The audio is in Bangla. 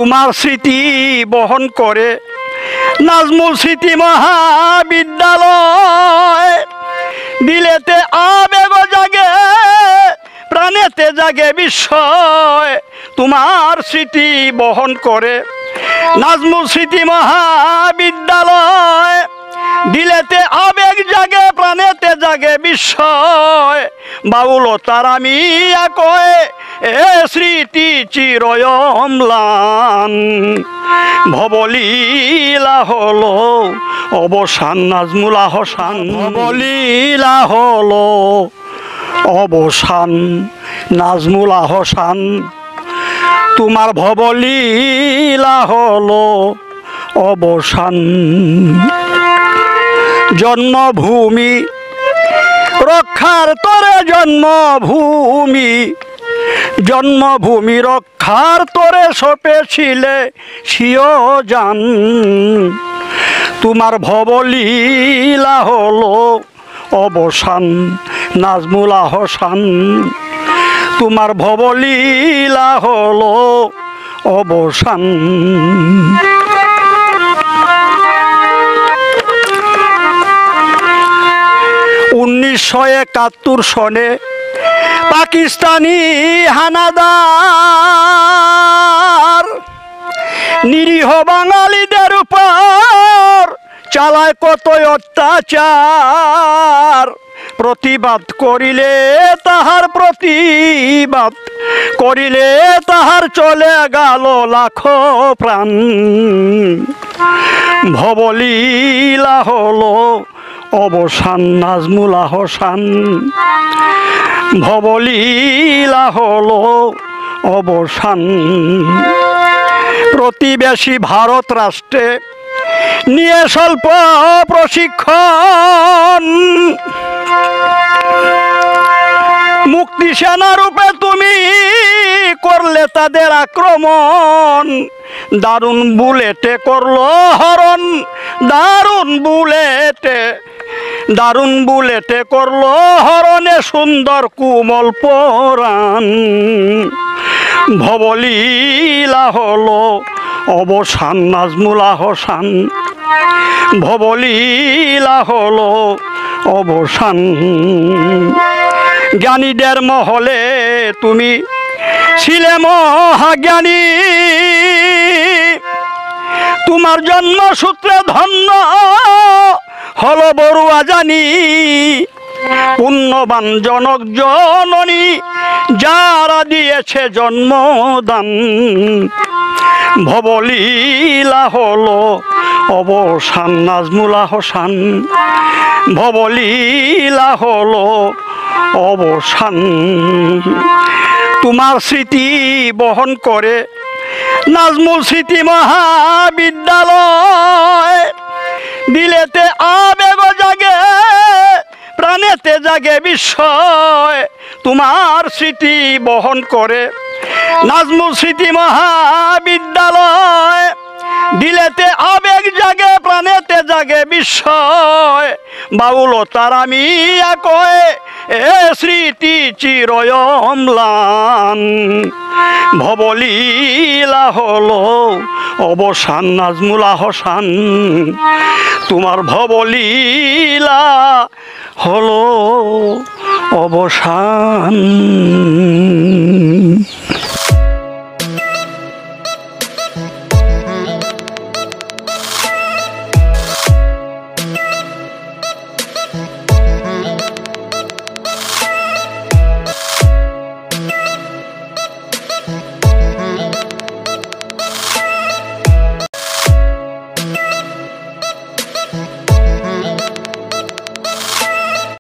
তোমার স্মৃতি বহন করে নাজমুল স্মৃতি মহাবিদ্যালয়। দিলেতে আবেগ জাগে, প্রাণেতে জাগে বিস্ময়। তোমার স্মৃতি বহন করে নাজমুল স্মৃতি মহাবিদ্যালয়। দিলেতে আবেগ জাগে, প্রাণেতে জাগে বিস্ময়। বাউলতার আমি একয়ে এ স্মৃতি চিরয় অম্লান। ভবলীলা হলো অবসান নাজমুল আহসান। ভবলীলা হলো অবসান নাজমুল আহসান। তোমার ভবলীলা হলো অবসান। জন্মভূমি রক্ষার তরে জন্মভূমি, জন্মভূমি রক্ষার তরে সপেছিলে সিও জান। তোমার ভবলীলা হলো অবসান নাজমুল আহসান। তোমার ভবলীলা হলো অবসান। 1971 সনে পাকিস্তানি হানাদার নিরীহ বাঙালিদের উপর চালায় কত অত্যাচার। প্রতিবাদ করিলে তাহার প্রতিবাদ করিলে তাহার চলে গেল লাখো প্রাণ। ভবলীলা হলো অবসান নাজমুল আহসান। ভবলীলা হলো অবসান। প্রতিবেশী ভারত রাষ্ট্রে নিয়ে স্বল্প প্রশিক্ষণ মুক্তি সেনা রূপে তুমি করলে তাদের আক্রমণ। দারুণ বুলেটে করলো হরণ, দারুণ বুলেটে, দারুণ বুলেটে করলো হরণে সুন্দর কুমল পরাণ। ভবলীলা হলো অবসান নাজমুল আহসান। ভবলীলা হলো অবসান। জ্ঞানীদের মহলে তুমি ছিলে মহাজ্ঞানী। তোমার জন্মসূত্রে ধন্য হলো বড়ুয়া জানি। পুণ্যবান জনক জননী যারা দিয়েছে জন্মদান। ভবলীলা হলো অবসান নাজমুল আহসান। ভবলীলা হলো অবসান। তোমার স্মৃতি বহন করে নাজমুল স্মৃতি মহাবিদ্যালয়। দিলেতে আবেগ জাগে, প্রাণেতে জাগে বিস্ময়। তোমার স্মৃতি বহন করে নাজমুল স্মৃতি মহাবিদ্যালয়। দিলেতে আবেগ জাগে, প্রাণেতে জাগে বিস্ময়। বাউলতার আমি একয়ে এ স্মৃতি চিরয় অম্লান। ভবলীলা হলো অবসান নাজমুল আহসান। তোমার ভবলীলা হলো অবসান।